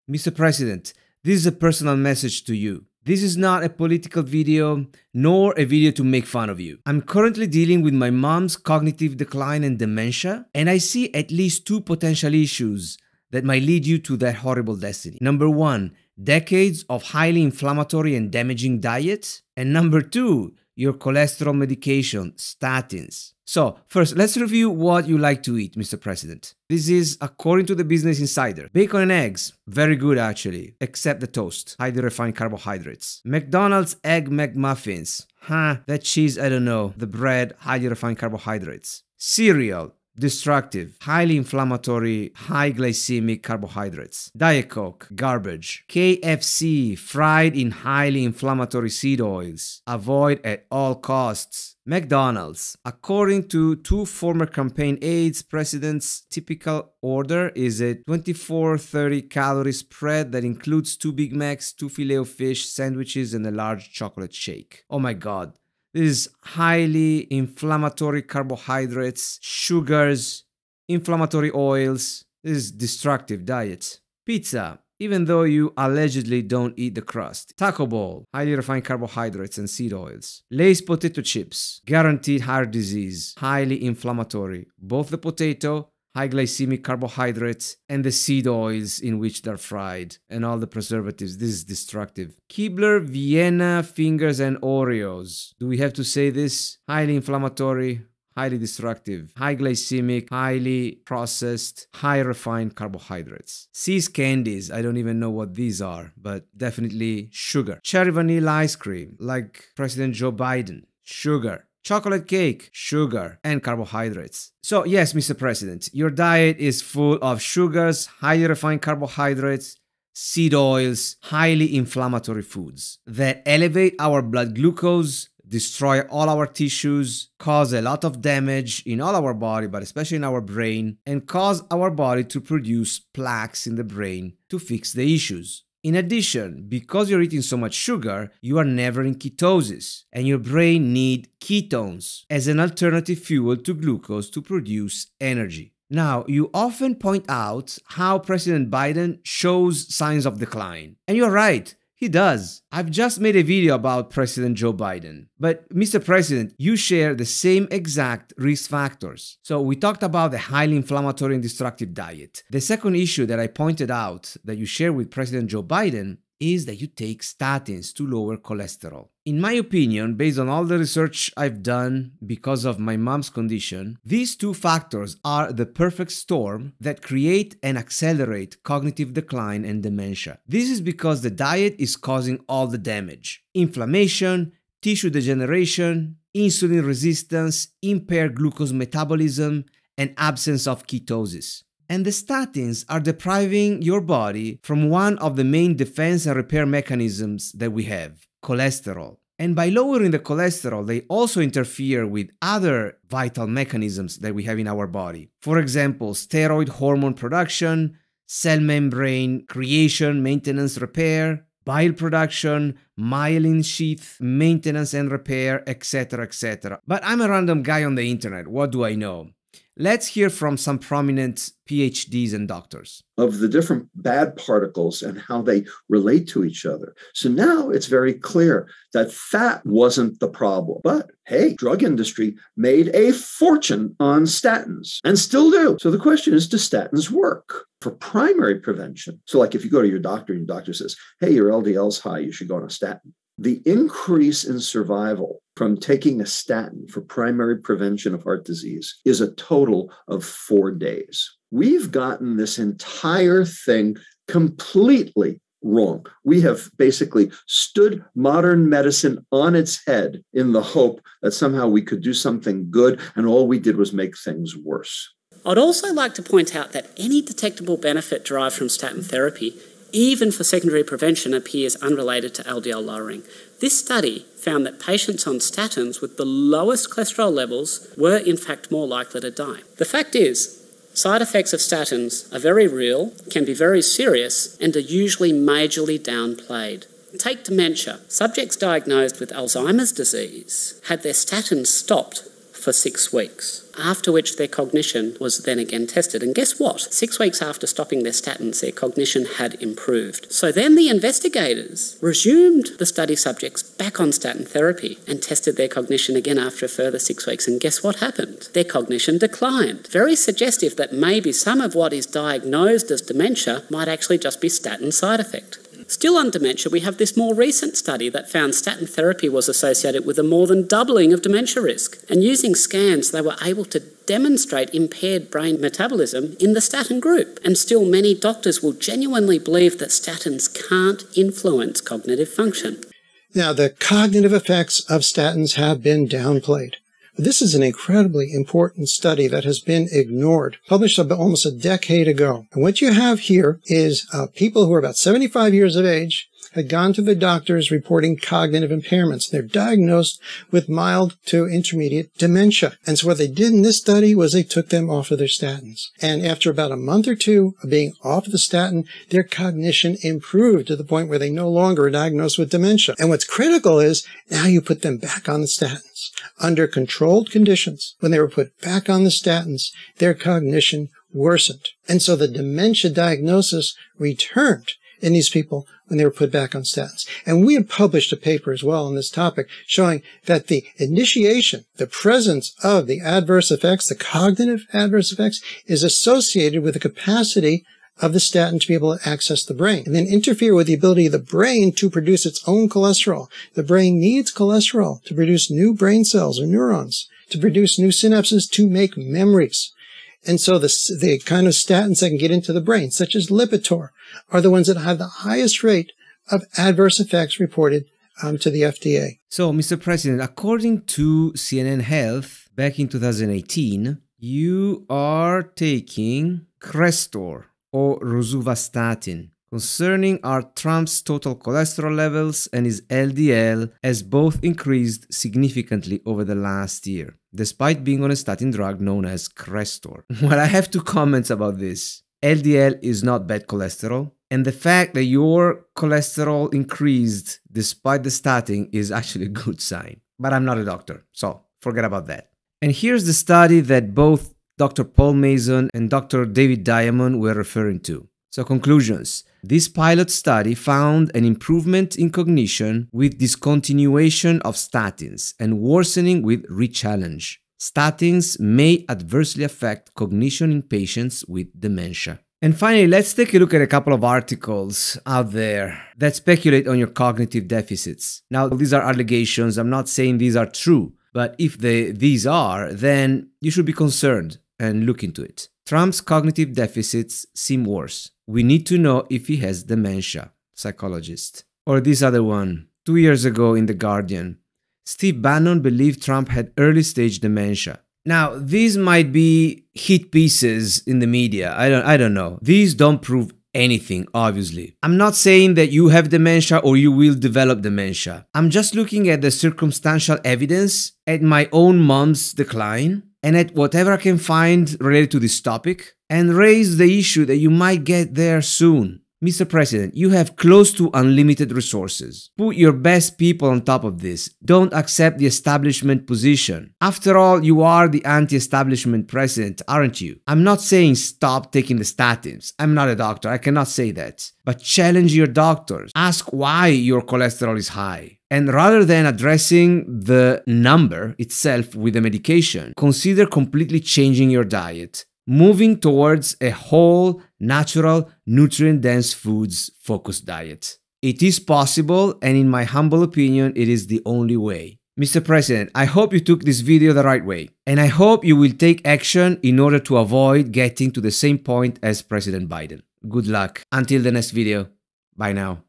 Mr. President, this is a personal message to you. This is not a political video, nor a video to make fun of you. I'm currently dealing with my mom's cognitive decline and dementia, and I see at least two potential issues that might lead you to that horrible destiny. Number one, decades of highly inflammatory and damaging diet. And number two, your cholesterol medication, statins. So, first, let's review what you like to eat, Mr. President. This is according to the Business Insider. Bacon and eggs, very good actually, except the toast, highly refined carbohydrates. McDonald's Egg McMuffins, that cheese, I don't know. The bread, highly refined carbohydrates. Cereal, destructive, highly inflammatory, high glycemic carbohydrates. Diet Coke, garbage. KFC, fried in highly inflammatory seed oils. Avoid at all costs. McDonald's, according to two former campaign aides, president's typical order is a 24-30 calorie spread that includes 2 Big Macs, 2 Filet-O-Fish sandwiches, and a large chocolate shake. Oh my God. This is highly inflammatory carbohydrates, sugars, inflammatory oils. This is destructive diet. Pizza, even though you allegedly don't eat the crust. Taco Bell, highly refined carbohydrates and seed oils. Lay's potato chips, guaranteed heart disease, highly inflammatory. Both the potato, high glycemic carbohydrates, and the seed oils in which they're fried, and all the preservatives. This is destructive. Keebler, Vienna, fingers, and Oreos. Do we have to say this? Highly inflammatory, highly destructive, high glycemic, highly processed, high refined carbohydrates. See's candies, I don't even know what these are, but definitely sugar. Cherry vanilla ice cream, like President Joe Biden, sugar. Chocolate cake, sugar, and carbohydrates. So yes, Mr. President, your diet is full of sugars, highly refined carbohydrates, seed oils, highly inflammatory foods that elevate our blood glucose, destroy all our tissues, cause a lot of damage in all our body, but especially in our brain, and cause our body to produce plaques in the brain to fix the issues. In addition, because you're eating so much sugar, you are never in ketosis, and your brain needs ketones as an alternative fuel to glucose to produce energy. Now, you often point out how President Biden shows signs of decline. And you're right, he does. I've just made a video about President Joe Biden. But Mr. President, you share the same exact risk factors. So we talked about the highly inflammatory and destructive diet. The second issue that I pointed out that you share with President Joe Biden is that you take statins to lower cholesterol. In my opinion, based on all the research I've done because of my mom's condition, these two factors are the perfect storm that create and accelerate cognitive decline and dementia. This is because the diet is causing all the damage: inflammation, tissue degeneration, insulin resistance, impaired glucose metabolism, and absence of ketosis. And the statins are depriving your body from one of the main defense and repair mechanisms that we have, cholesterol. And by lowering the cholesterol, they also interfere with other vital mechanisms that we have in our body. For example, steroid hormone production, cell membrane creation, maintenance, repair, bile production, myelin sheath, maintenance and repair, etc., etc. But I'm a random guy on the internet. What do I know? Let's hear from some prominent PhDs and doctors. Of the different bad particles and how they relate to each other. So now it's very clear that fat wasn't the problem. But hey, drug industry made a fortune on statins and still do. So the question is, do statins work for primary prevention? So like if you go to your doctor and your doctor says, hey, your LDL's high, you should go on a statin. The increase in survival from taking a statin for primary prevention of heart disease is a total of 4 days. We've gotten this entire thing completely wrong. We have basically stood modern medicine on its head in the hope that somehow we could do something good, and all we did was make things worse. I'd also like to point out that any detectable benefit derived from statin therapy, even for secondary prevention, appears unrelated to LDL lowering. This study found that patients on statins with the lowest cholesterol levels were in fact more likely to die. The fact is, side effects of statins are very real, can be very serious, and are usually majorly downplayed. Take dementia. Subjects diagnosed with Alzheimer's disease had their statins stopped for 6 weeks, after which their cognition was then again tested. And guess what? 6 weeks after stopping their statins, their cognition had improved. So then the investigators resumed the study subjects back on statin therapy and tested their cognition again after a further 6 weeks. And guess what happened? Their cognition declined. Very suggestive that maybe some of what is diagnosed as dementia might actually just be statin side effect. Still on dementia, we have this more recent study that found statin therapy was associated with a more than doubling of dementia risk. And using scans, they were able to demonstrate impaired brain metabolism in the statin group. And still many doctors will genuinely believe that statins can't influence cognitive function. Now, the cognitive effects of statins have been downplayed. This is an incredibly important study that has been ignored, published almost a decade ago. And what you have here is people who are about 75 years of age had gone to the doctors reporting cognitive impairments. They're diagnosed with mild to intermediate dementia. And so what they did in this study was they took them off of their statins. And after about a month or two of being off of the statin, their cognition improved to the point where they no longer are diagnosed with dementia. And what's critical is now you put them back on the statins. Under controlled conditions, when they were put back on the statins, their cognition worsened. And so the dementia diagnosis returned in these people when they were put back on statins. And we have published a paper as well on this topic showing that the initiation, the presence of the adverse effects, the cognitive adverse effects, is associated with the capacity of the statin to be able to access the brain and then interfere with the ability of the brain to produce its own cholesterol. The brain needs cholesterol to produce new brain cells or neurons, to produce new synapses, to make memories. And so the kind of statins that can get into the brain, such as Lipitor, are the ones that have the highest rate of adverse effects reported to the FDA. So, Mr. President, according to CNN Health, back in 2018, you are taking Crestor or rosuvastatin concerning our Trump's total cholesterol levels and his LDL has both increased significantly over the last year, despite being on a statin drug known as Crestor. Well, I have 2 comments about this. LDL is not bad cholesterol, and the fact that your cholesterol increased despite the statin is actually a good sign. But I'm not a doctor, so forget about that. And here's the study that both Dr. Paul Mason and Dr. David Diamond were referring to. So conclusions. This pilot study found an improvement in cognition with discontinuation of statins and worsening with rechallenge. Statins may adversely affect cognition in patients with dementia. And finally, let's take a look at a couple of articles out there that speculate on your cognitive deficits. Now, these are allegations. I'm not saying these are true, but if these are, then you should be concerned and look into it. Trump's cognitive deficits seem worse. We need to know if he has dementia, psychologist. Or this other one, 2 years ago in The Guardian. Steve Bannon believed Trump had early stage dementia. Now, these might be hit pieces in the media. I don't know. These don't prove anything, obviously. I'm not saying that you have dementia or you will develop dementia. I'm just looking at the circumstantial evidence, at my own mom's decline, and at whatever I can find related to this topic, and raise the issue that you might get there soon. Mr. President, you have close to unlimited resources. Put your best people on top of this. Don't accept the establishment position. After all, you are the anti-establishment president, aren't you? I'm not saying stop taking the statins. I'm not a doctor. I cannot say that. But challenge your doctors. Ask why your cholesterol is high. And rather than addressing the number itself with the medication, consider completely changing your diet. Moving towards a whole, natural, nutrient-dense foods focused diet. It is possible, and in my humble opinion, it is the only way. Mr. President, I hope you took this video the right way, and I hope you will take action in order to avoid getting to the same point as President Biden. Good luck. Until the next video. Bye now.